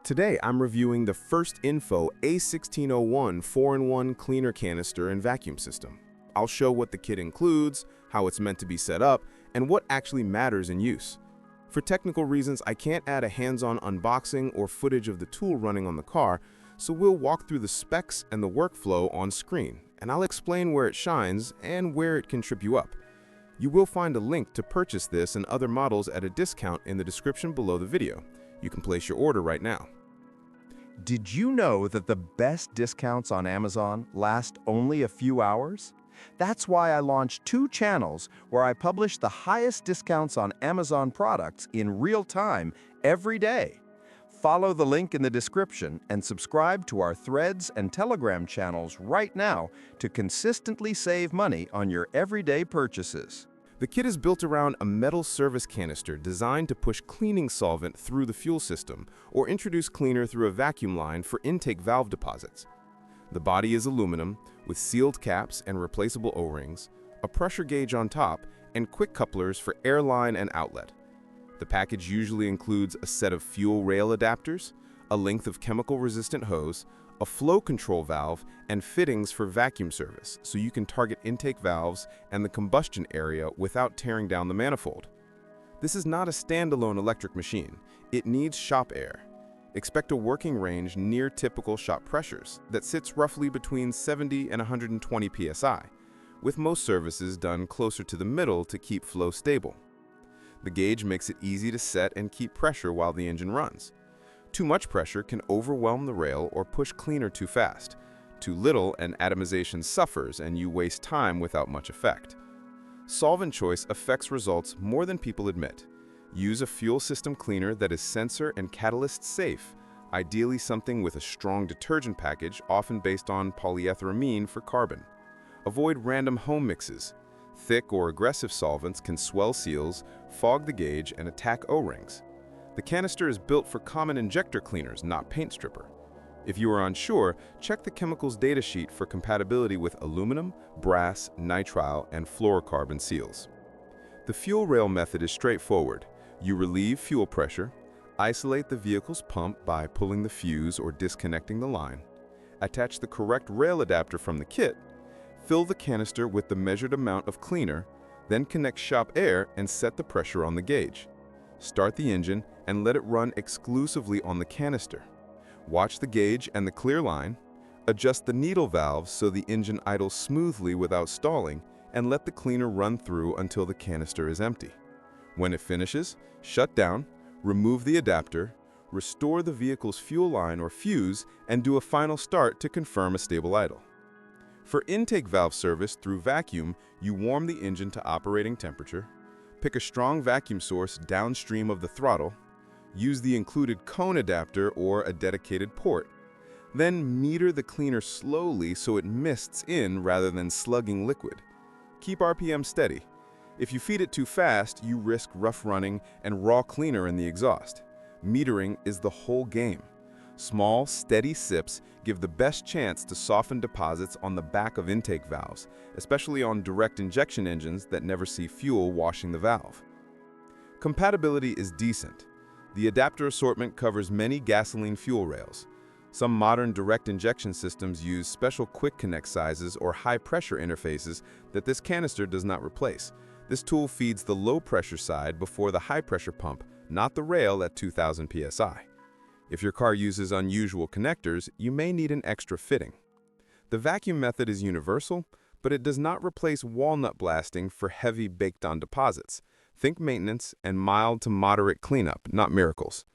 Today, I'm reviewing the FIRSTINFO A1601 4-in-1 cleaner canister and vacuum system. I'll show what the kit includes, how it's meant to be set up, and what actually matters in use. For technical reasons, I can't add a hands-on unboxing or footage of the tool running on the car, so we'll walk through the specs and the workflow on screen, and I'll explain where it shines and where it can trip you up. You will find a link to purchase this and other models at a discount in the description below the video. You can place your order right now. Did you know that the best discounts on Amazon last only a few hours? That's why I launched 2 channels where I publish the highest discounts on Amazon products in real time every day. Follow the link in the description and subscribe to our Threads and Telegram channels right now to consistently save money on your everyday purchases. The kit is built around a metal service canister designed to push cleaning solvent through the fuel system or introduce cleaner through a vacuum line for intake valve deposits. The body is aluminum with sealed caps and replaceable O-rings, a pressure gauge on top, and quick couplers for air line and outlet. The package usually includes a set of fuel rail adapters, a length of chemical-resistant hose, a flow control valve, and fittings for vacuum service, so you can target intake valves and the combustion area without tearing down the manifold. This is not a standalone electric machine. It needs shop air. Expect a working range near typical shop pressures that sits roughly between 70 and 120 psi, with most services done closer to the middle to keep flow stable. The gauge makes it easy to set and keep pressure while the engine runs. Too much pressure can overwhelm the rail or push cleaner too fast. Too little and atomization suffers and you waste time without much effect. Solvent choice affects results more than people admit. Use a fuel system cleaner that is sensor and catalyst safe, ideally something with a strong detergent package, often based on polyethylamine for carbon. Avoid random home mixes. Thick or aggressive solvents can swell seals, fog the gauge, and attack O-rings. The canister is built for common injector cleaners, not paint stripper. If you are unsure, check the chemicals datasheet for compatibility with aluminum, brass, nitrile, and fluorocarbon seals. The fuel rail method is straightforward. You relieve fuel pressure, isolate the vehicle's pump by pulling the fuse or disconnecting the line, attach the correct rail adapter from the kit, fill the canister with the measured amount of cleaner, then connect shop air and set the pressure on the gauge. Start the engine and let it run exclusively on the canister. Watch the gauge and the clear line, adjust the needle valves so the engine idles smoothly without stalling, and let the cleaner run through until the canister is empty. When it finishes, shut down, remove the adapter, restore the vehicle's fuel line or fuse, and do a final start to confirm a stable idle. For intake valve service through vacuum, you warm the engine to operating temperature, pick a strong vacuum source downstream of the throttle, use the included cone adapter or a dedicated port. Then meter the cleaner slowly so it mists in rather than slugging liquid. Keep RPM steady. If you feed it too fast, you risk rough running and raw cleaner in the exhaust. Metering is the whole game. Small, steady sips give the best chance to soften deposits on the back of intake valves, especially on direct injection engines that never see fuel washing the valve. Compatibility is decent. The adapter assortment covers many gasoline fuel rails. Some modern direct injection systems use special quick connect sizes or high pressure interfaces that this canister does not replace. This tool feeds the low pressure side before the high pressure pump, not the rail at 2000 psi. If your car uses unusual connectors, you may need an extra fitting. The vacuum method is universal, but it does not replace walnut blasting for heavy baked-on deposits. Think maintenance and mild to moderate cleanup, not miracles.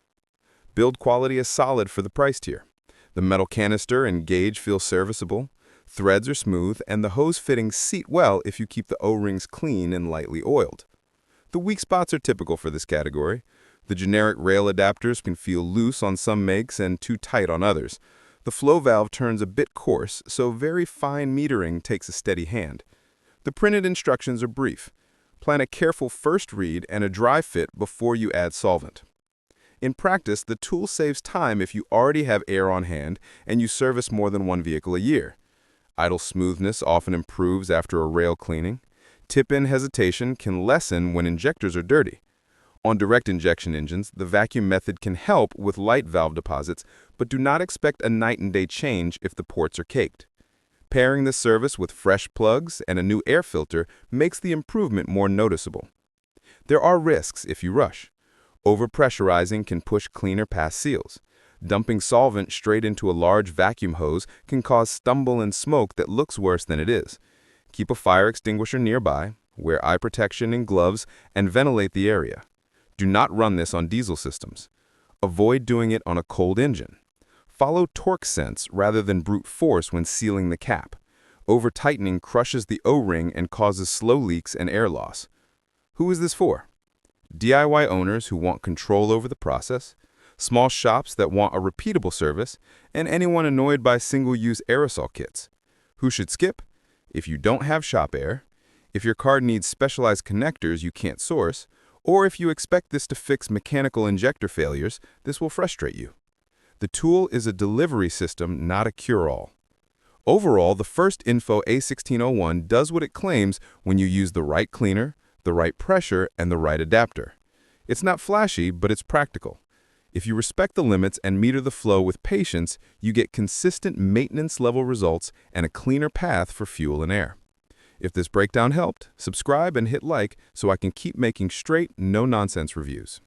Build quality is solid for the price tier. The metal canister and gauge feel serviceable, threads are smooth, and the hose fittings seat well if you keep the O-rings clean and lightly oiled. The weak spots are typical for this category. The generic rail adapters can feel loose on some makes and too tight on others. The flow valve turns a bit coarse, so very fine metering takes a steady hand. The printed instructions are brief. Plan a careful first read and a dry fit before you add solvent. In practice, the tool saves time if you already have air on hand and you service more than one vehicle a year. Idle smoothness often improves after a rail cleaning. Tip-in hesitation can lessen when injectors are dirty. On direct injection engines, the vacuum method can help with light valve deposits, but do not expect a night-and-day change if the ports are caked. Pairing this service with fresh plugs and a new air filter makes the improvement more noticeable. There are risks if you rush. Overpressurizing can push cleaner past seals. Dumping solvent straight into a large vacuum hose can cause stumble and smoke that looks worse than it is. Keep a fire extinguisher nearby, wear eye protection and gloves, and ventilate the area. Do not run this on diesel systems. Avoid doing it on a cold engine. Follow torque sense rather than brute force when sealing the cap. Over-tightening crushes the O-ring and causes slow leaks and air loss. Who is this for? DIY owners who want control over the process, small shops that want a repeatable service, and anyone annoyed by single-use aerosol kits. Who should skip? If you don't have shop air, if your car needs specialized connectors you can't source, or if you expect this to fix mechanical injector failures, this will frustrate you. The tool is a delivery system, not a cure-all. Overall, the FIRSTINFO A1601 does what it claims when you use the right cleaner, the right pressure, and the right adapter. It's not flashy, but it's practical. If you respect the limits and meter the flow with patience, you get consistent maintenance-level results and a cleaner path for fuel and air. If this breakdown helped, subscribe and hit like so I can keep making straight, no-nonsense reviews.